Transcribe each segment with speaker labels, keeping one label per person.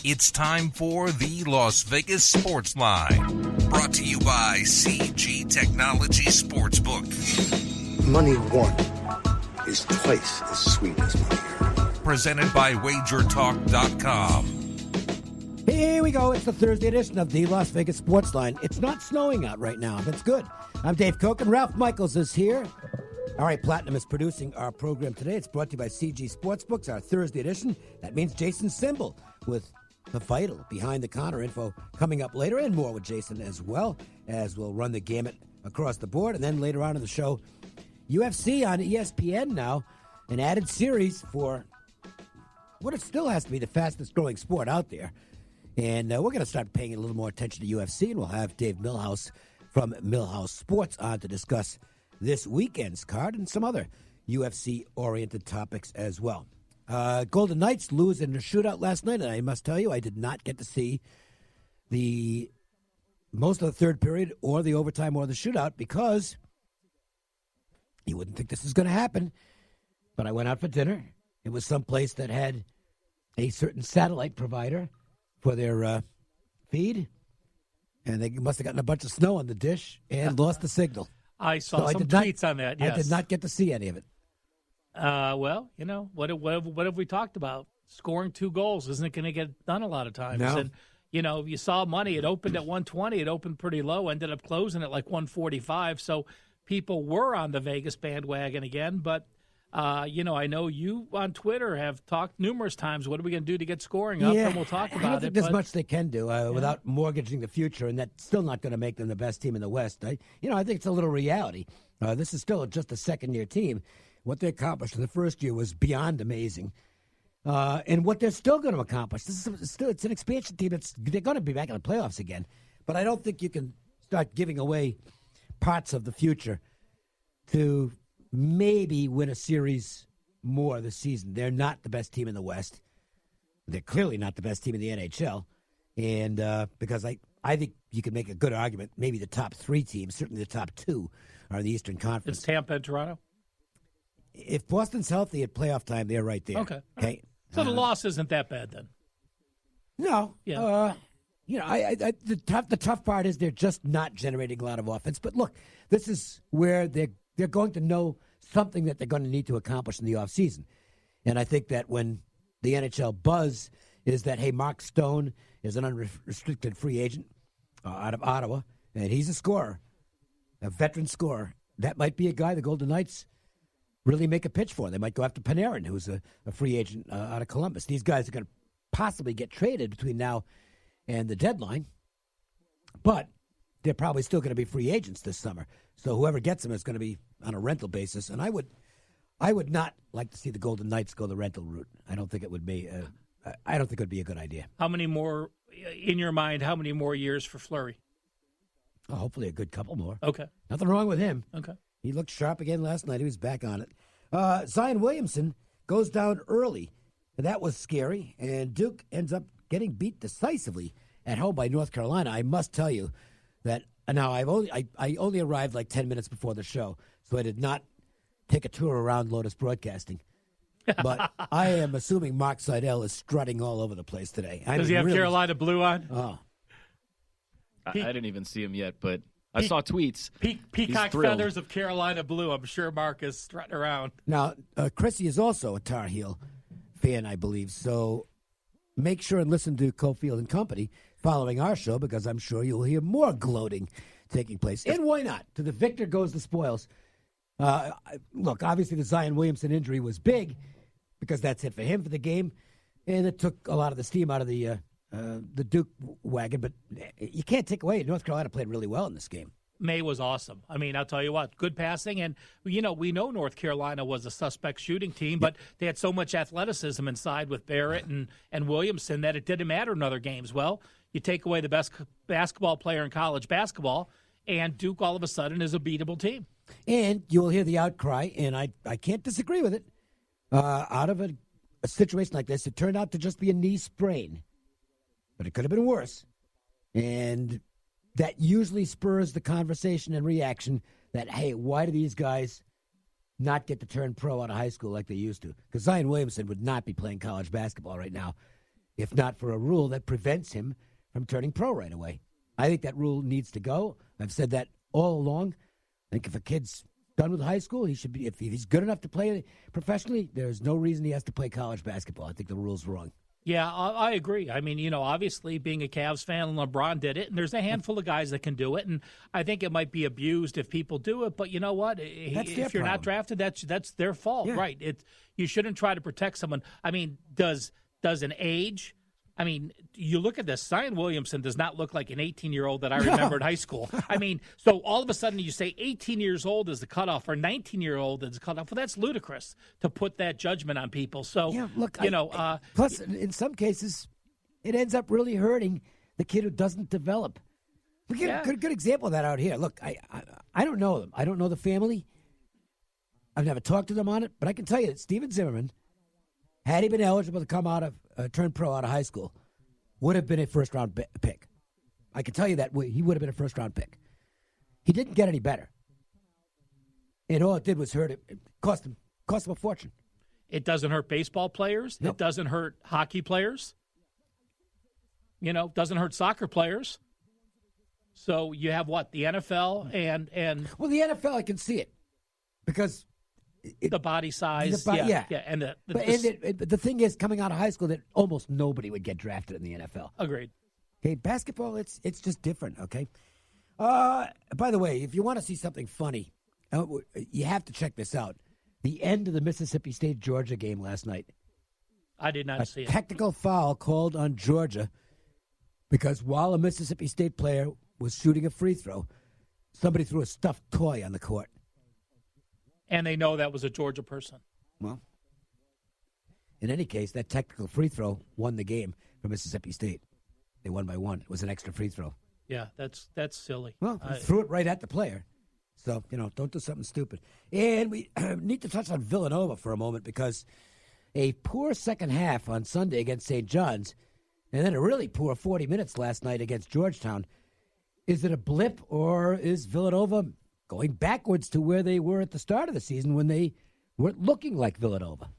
Speaker 1: It's time for the Las Vegas Sportsline, brought to you by CG Technology Sportsbook.
Speaker 2: Money won is twice as sweet as money earned.
Speaker 1: Presented by WagerTalk.com.
Speaker 3: Here we go. It's the Thursday edition of the Las Vegas Sportsline. It's not snowing out right now. That's good. I'm Dave Cokin. Ralph Michaels is here. All right, Platinum is producing our program today. It's brought to you by CG Sportsbooks, our Thursday edition. That means Jason Simbal with the vital behind-the-counter info coming up later, and more with Jason as well, as we'll run the gamut across the board. And then later on in the show, UFC on ESPN now, an added series for what it still has to be the fastest-growing sport out there. And we're going to start paying a little more attention to UFC, and we'll have Dave Millhouse from Millhouse Sports on to discuss this weekend's card and some other UFC-oriented topics as well. Golden Knights lose in a shootout last night, and I must tell you, I did not get to see the most of the third period or the overtime or the shootout because you wouldn't think this is going to happen. But I went out for dinner. It was someplace that had a certain satellite provider for their feed, and they must have gotten a bunch of snow on the dish and lost the signal.
Speaker 4: I saw some tweets on that, yes.
Speaker 3: I did not get to see any of it.
Speaker 4: Well, you know, what have we talked about? Scoring 2 goals isn't going to get done a lot of times.
Speaker 3: No.
Speaker 4: And, you know, you saw money. It opened at 120. It opened pretty low, ended up closing at like 145. So people were on the Vegas bandwagon again. But, you know, I know you on Twitter have talked numerous times, what are we going to do to get scoring up? And we'll talk about it.
Speaker 3: I don't think there's much they can do without mortgaging the future, and that's still not going to make them the best team in the West. I think it's a little reality. This is still just a second-year team. What they accomplished in the first year was beyond amazing. And what they're still going to accomplish, it's an expansion team. They're going to be back in the playoffs again. But I don't think you can start giving away parts of the future to maybe win a series more this season. They're not the best team in the West. They're clearly not the best team in the NHL. And because I think you can make a good argument, maybe the top 3 teams, certainly the top 2, are in the Eastern Conference.
Speaker 4: It's Tampa and Toronto?
Speaker 3: If Boston's healthy at playoff time, they're right there.
Speaker 4: Okay. So the loss isn't that bad then?
Speaker 3: No.
Speaker 4: Yeah.
Speaker 3: The tough part is they're just not generating a lot of offense. But look, this is where they're going to know something that they're going to need to accomplish in the offseason. And I think that when the NHL buzz is that, hey, Mark Stone is an unrestricted free agent out of Ottawa, and he's a scorer, a veteran scorer, that might be a guy the Golden Knights really make a pitch for. They might go after Panarin, who's a free agent out of Columbus. These guys are going to possibly get traded between now and the deadline, but they're probably still going to be free agents this summer. So whoever gets them is going to be on a rental basis. And I would not like to see the Golden Knights go the rental route. I don't think it would be. I don't think it would be a good idea.
Speaker 4: How many more, in your mind? How many more years for Fleury?
Speaker 3: Oh, hopefully a good couple more.
Speaker 4: Okay.
Speaker 3: Nothing wrong with him.
Speaker 4: Okay.
Speaker 3: He looked sharp again last night. He was back on it. Zion Williamson goes down early. And that was scary. And Duke ends up getting beat decisively at home by North Carolina. I must tell you that now I only arrived like 10 minutes before the show, so I did not take a tour around Lotus Broadcasting. But I am assuming Mark Seidel is strutting all over the place today.
Speaker 4: Does he have really Carolina blue on?
Speaker 3: Oh.
Speaker 5: I didn't even see him yet, but I saw tweets.
Speaker 4: Peacock feathers of Carolina blue. I'm sure Mark is strutting around.
Speaker 3: Now, Chrissy is also a Tar Heel fan, I believe. So make sure and listen to Cofield and Company following our show, because I'm sure you'll hear more gloating taking place. And why not? To the victor goes the spoils. Look, obviously the Zion Williamson injury was big because that's it for him for the game, and it took a lot of the steam out of the Duke wagon. But you can't take away North Carolina played really well in this game.
Speaker 4: May was awesome. I mean, I'll tell you what, good passing. And, we know North Carolina was a suspect shooting team, but they had so much athleticism inside with Barrett and Williamson that it didn't matter in other games. Well, you take away the best basketball player in college basketball, and Duke all of a sudden is a beatable team.
Speaker 3: And you will hear the outcry, and I can't disagree with it. Out of a situation like this, it turned out to just be a knee sprain, but it could have been worse. And that usually spurs the conversation and reaction that, hey, why do these guys not get to turn pro out of high school like they used to? Because Zion Williamson would not be playing college basketball right now if not for a rule that prevents him from turning pro right away. I think that rule needs to go. I've said that all along. I think if a kid's done with high school, he should be. If he's good enough to play professionally, there's no reason he has to play college basketball. I think the rule's wrong.
Speaker 4: Yeah, I agree. I mean, obviously being a Cavs fan, and LeBron did it, and there's a handful of guys that can do it, and I think it might be abused if people do it. But you know what? If you're not drafted, that's their fault, right? You shouldn't try to protect someone. I mean, does an age? I mean, you look at this. Zion Williamson does not look like an 18-year-old that I remember in high school. I mean, so all of a sudden you say 18 years old is the cutoff or 19-year-old is the cutoff. Well, that's ludicrous to put that judgment on people. So,
Speaker 3: look, plus, in some cases, it ends up really hurting the kid who doesn't develop. We get a good example of that out here. Look, I don't know them. I don't know the family. I've never talked to them on it, but I can tell you that Steven Zimmerman, had he been eligible to come out of turn pro out of high school, would have been a first-round pick. I can tell you that he would have been a first-round pick. He didn't get any better. And all it did was hurt him. It cost him a fortune.
Speaker 4: It doesn't hurt baseball players. Nope. It doesn't hurt hockey players. Doesn't hurt soccer players. So you have what? The NFL and
Speaker 3: Well, the NFL, I can see it. Because
Speaker 4: the body size,
Speaker 3: yeah.
Speaker 4: And
Speaker 3: the thing is, coming out of high school, that almost nobody would get drafted in the NFL.
Speaker 4: Agreed.
Speaker 3: Okay, basketball, it's just different. Okay. By the way, if you want to see something funny, you have to check this out. The end of the Mississippi State Georgia game last night.
Speaker 4: I did not see it.
Speaker 3: A technical foul called on Georgia because while a Mississippi State player was shooting a free throw, somebody threw a stuffed toy on the court.
Speaker 4: And they know that was a Georgia person.
Speaker 3: Well, in any case, that technical free throw won the game for Mississippi State. They won by one. It was an extra free throw.
Speaker 4: Yeah, that's silly.
Speaker 3: Well, threw it right at the player. So, don't do something stupid. And we need to touch on Villanova for a moment because a poor second half on Sunday against St. John's and then a really poor 40 minutes last night against Georgetown. Is it a blip or is Villanova going backwards to where they were at the start of the season when they weren't looking like Villanova?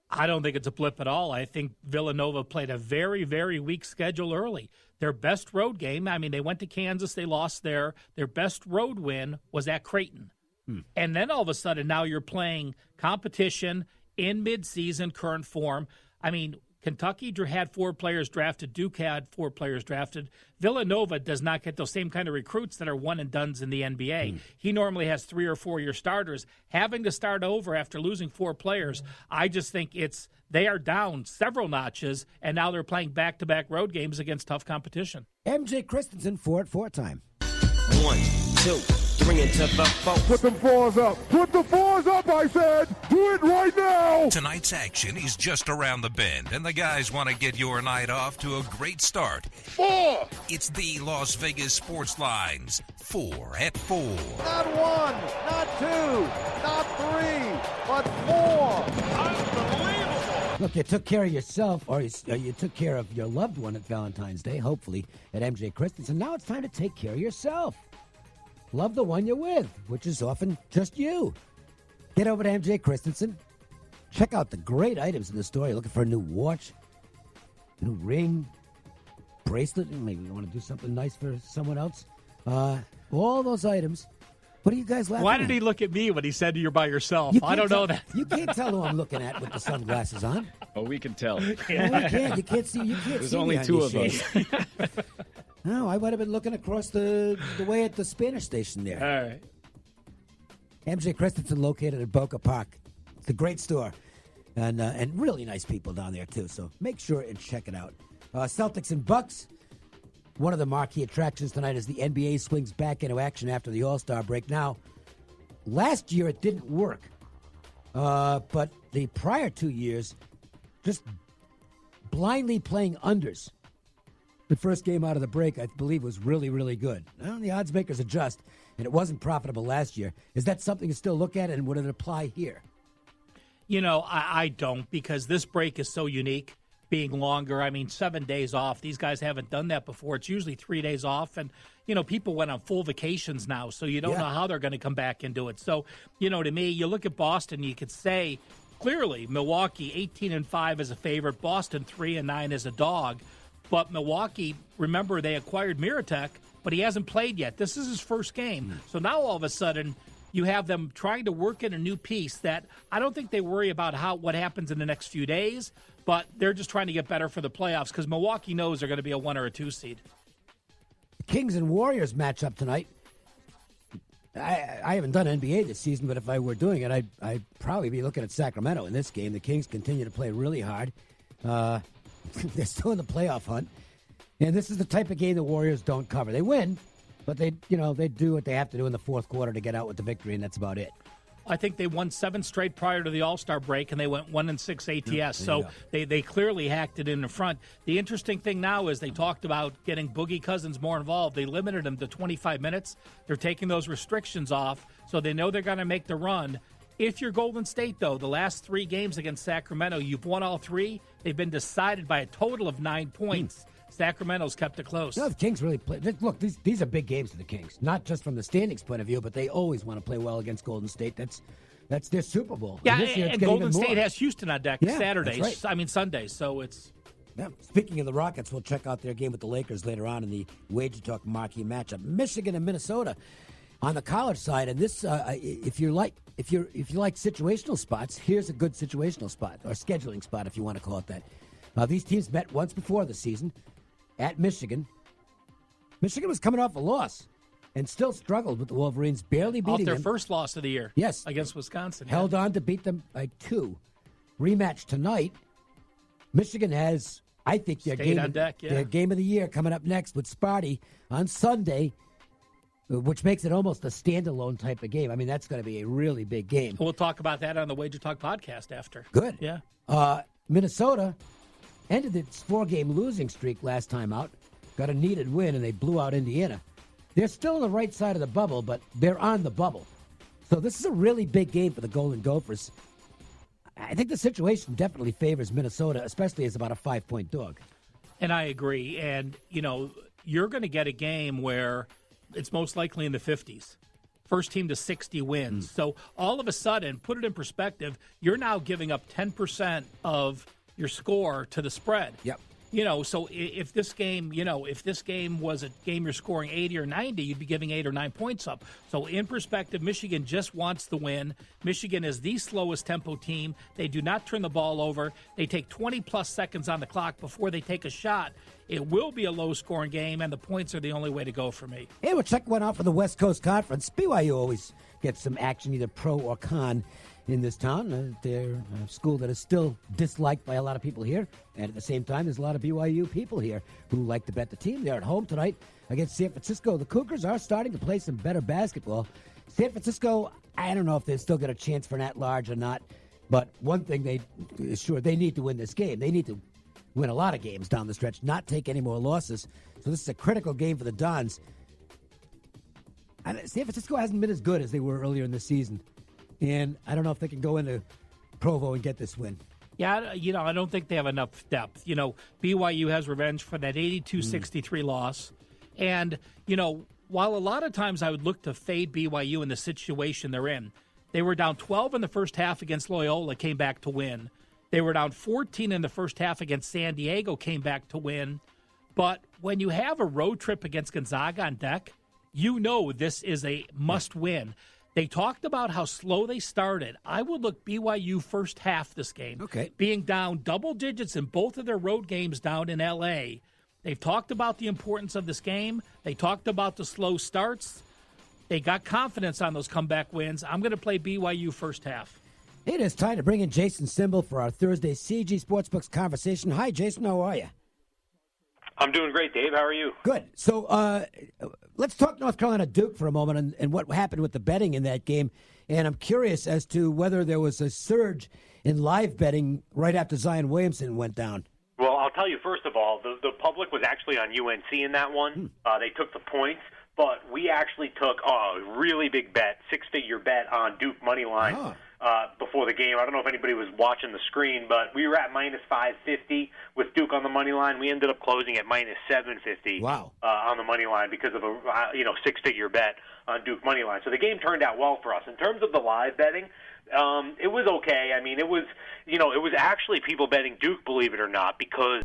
Speaker 4: I don't think it's a blip at all. I think Villanova played a very, very weak schedule early. Their best road game, I mean, they went to Kansas, they lost there. Their best road win was at Creighton. And then all of a sudden now you're playing competition in midseason, current form. I mean, Kentucky had 4 players drafted. Duke had 4 players drafted. Villanova does not get those same kind of recruits that are one-and-dones in the NBA. He normally has 3 or 4-year starters. Having to start over after losing 4 players, I just think they are down several notches, and now they're playing back-to-back road games against tough competition.
Speaker 3: MJ Christensen, 4 time.
Speaker 6: 1, 2, 3 into the 4.
Speaker 7: Put them 4s up. Put the 4s up, I said. Do it right now.
Speaker 1: Tonight's action is just around the bend, and the guys want to get your night off to a great start.
Speaker 7: 4.
Speaker 1: It's the Las Vegas Sports Line's 4 at 4.
Speaker 7: Not 1, not 2, not 3, but 4. Unbelievable.
Speaker 3: Look, you took care of yourself, or you took care of your loved one at Valentine's Day, hopefully, at MJ Christensen. Now it's time to take care of yourself. Love the one you're with, which is often just you. Get over to MJ Christensen. Check out the great items in the store. You're looking for a new watch, new ring, bracelet. Maybe you want to do something nice for someone else. All those items. What are you guys laughing at?
Speaker 4: Why did he look at me when he said you're by yourself? I don't know that.
Speaker 3: You can't tell who I'm looking at with the sunglasses on.
Speaker 5: Oh, we can tell.
Speaker 3: No, you can't. You can't see.
Speaker 5: There's only 2 of us.
Speaker 3: No, I might have been looking across the way at the Spanish station there.
Speaker 4: All right.
Speaker 3: MJ Christensen, located at Boca Park. It's a great store, and really nice people down there too. So make sure and check it out. Celtics and Bucks. One of the marquee attractions tonight is the NBA swings back into action after the All-Star break. Now, last year it didn't work, but the prior 2 years, just blindly playing unders. The first game out of the break, I believe, was really, really good. Well, the odds makers adjust, and it wasn't profitable last year. Is that something to still look at, and would it apply here?
Speaker 4: I don't, because this break is so unique, being longer. I mean, 7 days off. These guys haven't done that before. It's usually 3 days off, and, people went on full vacations now, so you don't know how they're going to come back into it. So, to me, you look at Boston, you could say clearly Milwaukee 18-5 as a favorite, Boston 3-9 as a dog. But Milwaukee, remember, they acquired Miratek, but he hasn't played yet. This is his first game. So now all of a sudden you have them trying to work in a new piece that I don't think they worry about what happens in the next few days, but they're just trying to get better for the playoffs because Milwaukee knows they're going to be a 1 or a 2 seed.
Speaker 3: The Kings and Warriors matchup tonight. I haven't done NBA this season, but if I were doing it, I'd probably be looking at Sacramento in this game. The Kings continue to play really hard. They're still in the playoff hunt. And this is the type of game the Warriors don't cover. They win, but they do what they have to do in the fourth quarter to get out with the victory, and that's about it.
Speaker 4: I think they won 7 straight prior to the All-Star break, and they went 1-6 ATS. So they clearly hacked it in the front. The interesting thing now is they talked about getting Boogie Cousins more involved. They limited him to 25 minutes. They're taking those restrictions off, so they know they're going to make the run. If you're Golden State, though, the last 3 games against Sacramento, you've won all 3. They've been decided by a total of 9 points. Sacramento's kept it close.
Speaker 3: The Kings really play. Look, these are big games for the Kings, not just from the standings point of view, but they always want to play well against Golden State. That's their Super Bowl.
Speaker 4: Yeah, and Golden State has Houston on deck Saturdays.
Speaker 3: Right.
Speaker 4: I mean Sundays. So it's.
Speaker 3: Yeah. Speaking of the Rockets, we'll check out their game with the Lakers later on in the Wager Talk marquee matchup. Michigan and Minnesota on the college side, and this if you like situational spots, here's a good situational spot or scheduling spot if you want to call it that. These teams met once before the season at Michigan. Michigan was coming off a loss and still struggled with the Wolverines, barely beating them.
Speaker 4: Off their first loss of the year.
Speaker 3: Yes.
Speaker 4: Against Wisconsin.
Speaker 3: Held on to beat them by 2. Rematch tonight. Michigan has, I think, their game of the year coming up next with Sparty on Sunday, which makes it almost a standalone type of game. I mean, that's going to be a really big game.
Speaker 4: We'll talk about that on the Wager Talk podcast after.
Speaker 3: Good.
Speaker 4: Yeah.
Speaker 3: Minnesota ended its 4-game losing streak last time out, got a needed win, and they blew out Indiana. They're still on the right side of the bubble, but they're on the bubble. So this is a really big game for the Golden Gophers. I think the situation definitely favors Minnesota, especially as about a 5-point dog.
Speaker 4: And I agree. And, you're going to get a game where it's most likely in the 50s. First team to 60 wins. So all of a sudden, put it in perspective, you're now giving up 10% of your score to the spread.
Speaker 3: Yep.
Speaker 4: So if this game was a game you're scoring 80 or 90, you'd be giving 8 or 9 points up. So in perspective, Michigan just wants the win. Michigan is the slowest tempo team. They do not turn the ball over. They take 20-plus seconds on the clock before they take a shot. It will be a low-scoring game, and the points are the only way to go for me.
Speaker 3: Hey, we'll check one out for the West Coast Conference. BYU always gets some action, either pro or con, in this town. They're a school that is still disliked by a lot of people here. And at the same time, there's a lot of BYU people here who like to bet the team. They're at home tonight against San Francisco. The Cougars are starting to play some better basketball. San Francisco, I don't know if they've still got a chance for an at-large or not. But one thing they need to win this game. They need to win a lot of games down the stretch, not take any more losses. So this is a critical game for the Dons. San Francisco hasn't been as good as they were earlier in the season. And I don't know if they can go into Provo and get this win.
Speaker 4: Yeah, I don't think they have enough depth. BYU has revenge for that 82-63 loss. And, while a lot of times I would look to fade BYU in the situation they're in, they were down 12 in the first half against Loyola, came back to win. They were down 14 in the first half against San Diego, came back to win. But when you have a road trip against Gonzaga on deck, this is a must-win. They talked about how slow they started. I would look BYU first half this game.
Speaker 3: Okay.
Speaker 4: Being down double digits in both of their road games down in L.A. They've talked about the importance of this game. They talked about the slow starts. They got confidence on those comeback wins. I'm going to play BYU first half.
Speaker 3: It is time to bring in Jason Simbal for our Thursday CG Sportsbooks conversation. Hi, Jason. How are you?
Speaker 8: I'm doing great, Dave. How are you?
Speaker 3: Good. So let's talk North Carolina Duke for a moment and what happened with the betting in that game. And I'm curious as to whether there was a surge in live betting right after Zion Williamson went down.
Speaker 8: Well, I'll tell you, first of all, the public was actually on UNC in that one. They took the points, but we actually took a really big bet, 6-figure bet on Duke money line. Before the game. I don't know if anybody was watching the screen, but we were at minus 550 with Duke on the money line. We ended up closing at minus 750 on the money line because of a 6-figure bet on Duke money line. So the game turned out well for us. In terms of the live betting, It was okay. I mean, it was actually people betting Duke, believe it or not, because